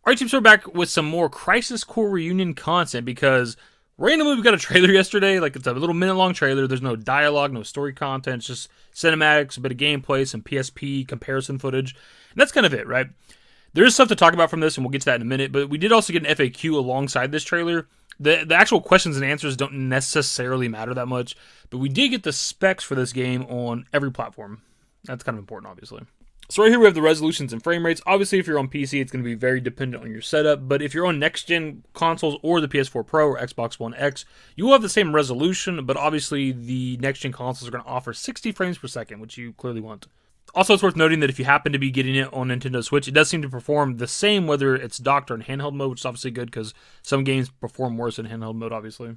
Alright, teams, we're back with some more Crisis Core Reunion content because randomly we got a trailer yesterday. Like, it's a little minute-long trailer. There's no dialogue, no story content. It's just cinematics, a bit of gameplay, some PSP comparison footage. And that's kind of it, right? There is stuff to talk about from this, and we'll get to that in a minute. But we did also get an FAQ alongside this trailer. The actual questions and answers don't necessarily matter that much. But we did get the specs for this game on every platform. That's kind of important, obviously. So right here we have the resolutions and frame rates. Obviously, if you're on PC, it's going to be very dependent on your setup. But if you're on next-gen consoles or the PS4 Pro or Xbox One X, you will have the same resolution. But obviously, the next-gen consoles are going to offer 60 frames per second, which you clearly want. Also, it's worth noting that if you happen to be getting it on Nintendo Switch, it does seem to perform the same whether it's docked or in handheld mode, which is obviously good because some games perform worse in handheld mode, obviously.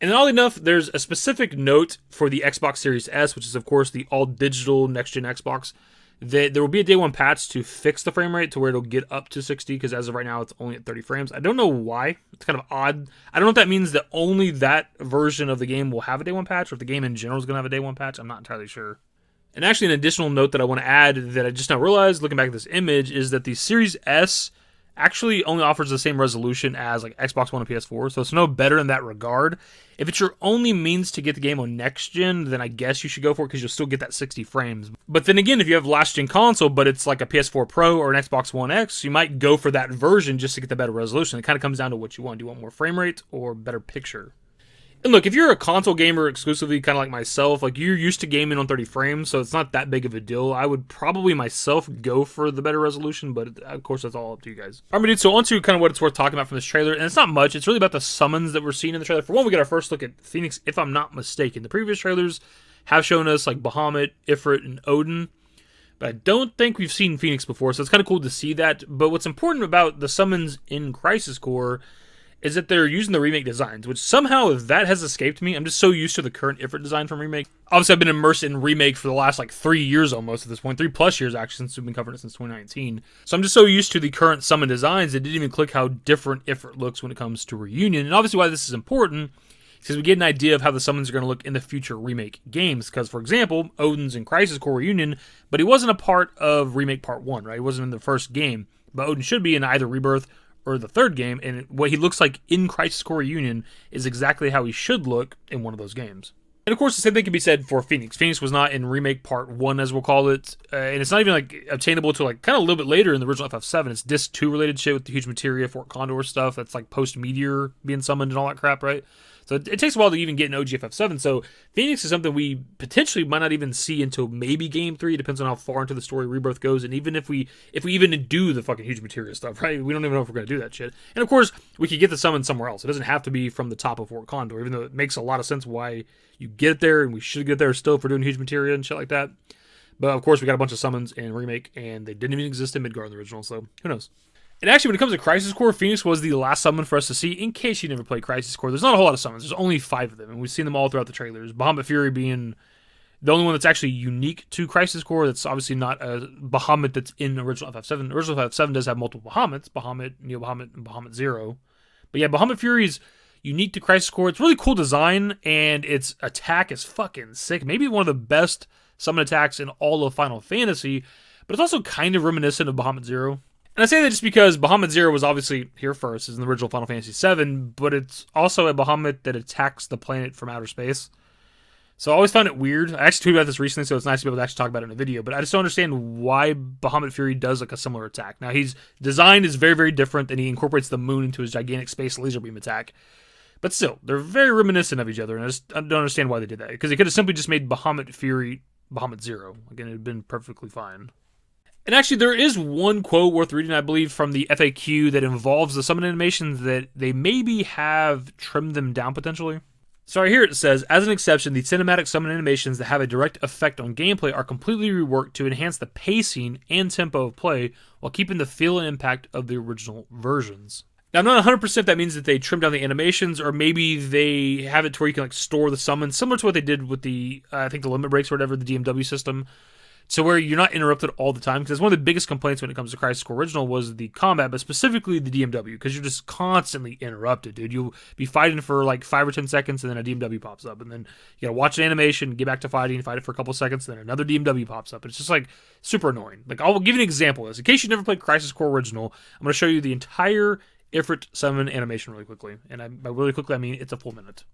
And then, oddly enough, there's a specific note for the Xbox Series S, which is, of course, the all-digital next-gen Xbox. There will be a day one patch to fix the frame rate to where it'll get up to 60, because as of right now, it's only at 30 frames. I don't know why. It's kind of odd. I don't know if that means that only that version of the game will have a day one patch, or if the game in general is going to have a day one patch. I'm not entirely sure. And actually, an additional note that I want to add that I just now realized, looking back at this image, is that the Series S actually only offers the same resolution as like Xbox One and PS4, so it's no better in that regard. If it's your only means to get the game on next gen, then I guess you should go for it because you'll still get that 60 frames. But then again, if you have last gen console, but it's like a PS4 Pro or an Xbox One X, you might go for that version just to get the better resolution. It kind of comes down to what you want. Do you want more frame rate or better picture? And look, if you're a console gamer exclusively, kind of like myself, like you're used to gaming on 30 frames, so it's not that big of a deal. I would probably myself go for the better resolution, but of course that's all up to you guys. Alright, dude, so on to kind of what it's worth talking about from this trailer, and it's not much. It's really about the summons that we're seeing in the trailer. For one, we get our first look at Phoenix, if I'm not mistaken. The previous trailers have shown us like Bahamut, Ifrit, and Odin, but I don't think we've seen Phoenix before, so it's kind of cool to see that. But what's important about the summons in Crisis Core is that they're using the remake designs, which somehow that has escaped me. I'm just so used to the current Ifrit design from Remake. Obviously, I've been immersed in Remake for the last like 3 years almost at this point. 3+ years actually, since we've been covering it since 2019. So I'm just so used to the current summon designs, it didn't even click how different Ifrit looks when it comes to Reunion. And obviously why this is important is because we get an idea of how the summons are going to look in the future Remake games. Because, for example, Odin's in Crisis Core Reunion, but he wasn't a part of Remake Part 1, right? He wasn't in the first game. But Odin should be in either Rebirth or the third game, and what he looks like in Crisis Core Reunion is exactly how he should look in one of those games. And of course, the same thing can be said for Phoenix. Phoenix was not in Remake Part 1, as we'll call it, and it's not even like obtainable until like kind of a little bit later in the original FF7. It's Disc 2 related shit with the huge materia, Fort Condor stuff. That's like post-Meteor being summoned and all that crap, right? So it takes a while to even get an OG FF7. So Phoenix is something we potentially might not even see until maybe Game 3. It depends on how far into the story Rebirth goes. And even if we even do the fucking huge materia stuff, right? We don't even know if we're going to do that shit. And of course, we could get the summon somewhere else. It doesn't have to be from the top of Fort Condor, even though it makes a lot of sense why you get there, and we should get there still for doing huge materia and shit like that. But of course, we got a bunch of summons in Remake, and they didn't even exist in Midgard in the original, so who knows? And actually, when it comes to Crisis Core, Phoenix was the last summon for us to see. In case you never played Crisis Core, there's not a whole lot of summons. There's only 5 of them, and we've seen them all throughout the trailers. Bahamut Fury being the only one that's actually unique to Crisis Core. That's obviously not a Bahamut that's in original FF7. Original FF7 does have multiple Bahamuts, Bahamut, Neo Bahamut, and Bahamut Zero. But yeah, Bahamut Fury is unique to Crisis Core. It's really cool design, and its attack is fucking sick. Maybe one of the best summon attacks in all of Final Fantasy, but it's also kind of reminiscent of Bahamut Zero. And I say that just because Bahamut Zero was obviously here first, is in the original Final Fantasy VII, but it's also a Bahamut that attacks the planet from outer space. So I always found it weird. I actually tweeted about this recently, so it's nice to be able to actually talk about it in a video, but I just don't understand why Bahamut Fury does like a similar attack. Now, his design is very, very different, and he incorporates the moon into his gigantic space laser beam attack. But still, they're very reminiscent of each other, and I don't understand why they did that. Because they could have simply just made Bahamut Fury Bahamut Zero. Again, it would have been perfectly fine. And actually, there is one quote worth reading, I believe, from the FAQ that involves the summon animations that they maybe have trimmed them down potentially. So right here it says, as an exception, the cinematic summon animations that have a direct effect on gameplay are completely reworked to enhance the pacing and tempo of play while keeping the feel and impact of the original versions. Now, I'm not 100% if that means that they trimmed down the animations, or maybe they have it to where you can like store the summons, similar to what they did with the, I think the limit breaks or whatever, the DMW system, So where you're not interrupted all the time, because one of the biggest complaints when it comes to Crisis Core Original was the combat, but specifically the DMW, because you're just constantly interrupted, dude. You'll be fighting for like 5 or 10 seconds, and then a DMW pops up, and then you gotta watch an animation, get back to fighting, fight it for a couple seconds, then another DMW pops up. It's just like super annoying. Like, I'll give you an example of this. In case you've never played Crisis Core Original, I'm gonna show you the entire FF7 animation really quickly, and by really quickly I mean it's a full minute.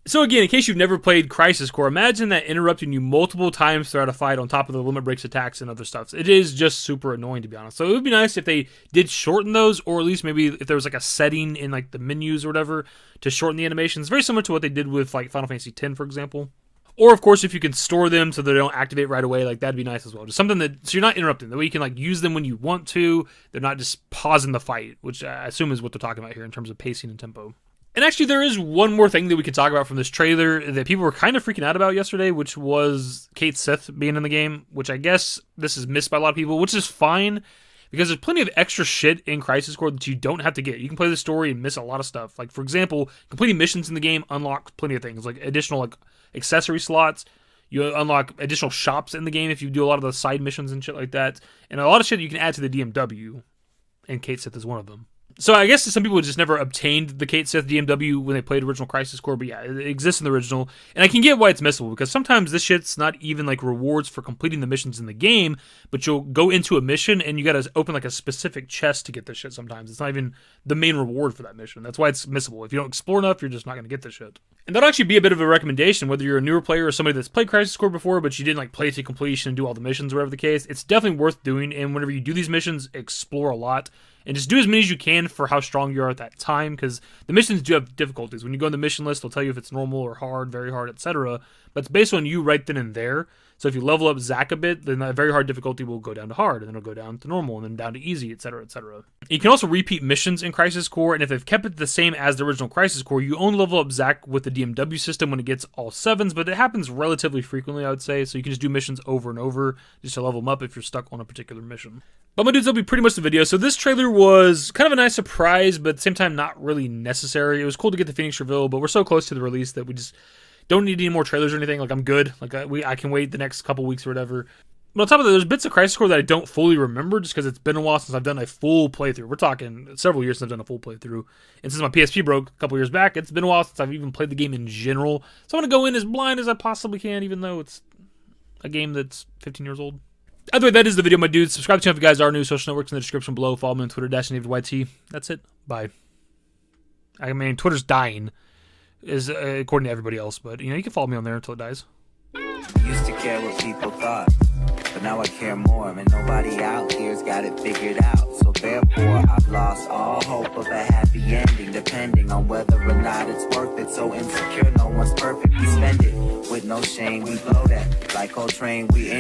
So again, in case you've never played Crisis Core, imagine that interrupting you multiple times throughout a fight on top of the limit breaks attacks and other stuff. It is just super annoying, to be honest. So it would be nice if they did shorten those, or at least maybe if there was like a setting in like the menus or whatever to shorten the animations. Very similar to what they did with like Final Fantasy X, for example. Or of course, if you can store them so they don't activate right away, like that'd be nice as well. Just something that, so you're not interrupting. That way you can like use them when you want to. They're not just pausing the fight, which I assume is what they're talking about here in terms of pacing and tempo. And actually, there is one more thing that we could talk about from this trailer that people were kind of freaking out about yesterday, which was Cait Sith being in the game, which I guess this is missed by a lot of people, which is fine, because there's plenty of extra shit in Crisis Core that you don't have to get. You can play the story and miss a lot of stuff. Like, for example, completing missions in the game unlocks plenty of things, like additional like accessory slots. You unlock additional shops in the game if you do a lot of the side missions and shit like that. And a lot of shit you can add to the DMW, and Cait Sith is one of them. So I guess some people just never obtained the Cait Sith DMW when they played original Crisis Core, but yeah, it exists in the original. And I can get why it's missable, because sometimes this shit's not even like rewards for completing the missions in the game, but you'll go into a mission and you gotta open like a specific chest to get this shit sometimes. It's not even the main reward for that mission. That's why it's missable. If you don't explore enough, you're just not gonna get this shit. And that'll actually be a bit of a recommendation, whether you're a newer player or somebody that's played Crisis Core before, but you didn't like play to completion and do all the missions or whatever the case. It's definitely worth doing, and whenever you do these missions, explore a lot. And just do as many as you can for how strong you are at that time, because the missions do have difficulties. When you go on the mission list, they'll tell you if it's normal or hard, very hard, etc. But it's based on you right then and there. So if you level up Zack a bit, then that very hard difficulty will go down to hard, and then it'll go down to normal, and then down to easy, etc., etc. You can also repeat missions in Crisis Core, and if they've kept it the same as the original Crisis Core, you only level up Zack with the DMW system when it gets all 7s, but it happens relatively frequently, I would say, so you can just do missions over and over just to level them up if you're stuck on a particular mission. But my dudes, that'll be pretty much the video. So this trailer was kind of a nice surprise, but at the same time not really necessary. It was cool to get the Phoenix reveal, but we're so close to the release that we just don't need any more trailers or anything. Like, I'm good. Like, I can wait the next couple weeks or whatever. But on top of that, there's bits of Crisis Core that I don't fully remember just because it's been a while since I've done a full playthrough. We're talking several years since I've done a full playthrough. And since my PSP broke a couple years back, it's been a while since I've even played the game in general. So I'm going to go in as blind as I possibly can, even though it's a game that's 15 years old. Either way, that is the video, my dudes. Subscribe to the channel if you guys are new. Social networks in the description below. Follow me on Twitter, dashingdavidYT. That's it. Bye. I mean, Twitter's dying, is according to everybody else, but you know, you can follow me on there until it dies. Used to care what people thought, but now I care more, and nobody out here's got it figured out. So therefore, I've lost all hope of a happy ending, depending on whether or not it's worth it. So insecure, no one's perfect. We spend it with no shame. We blow that like Coltrane. We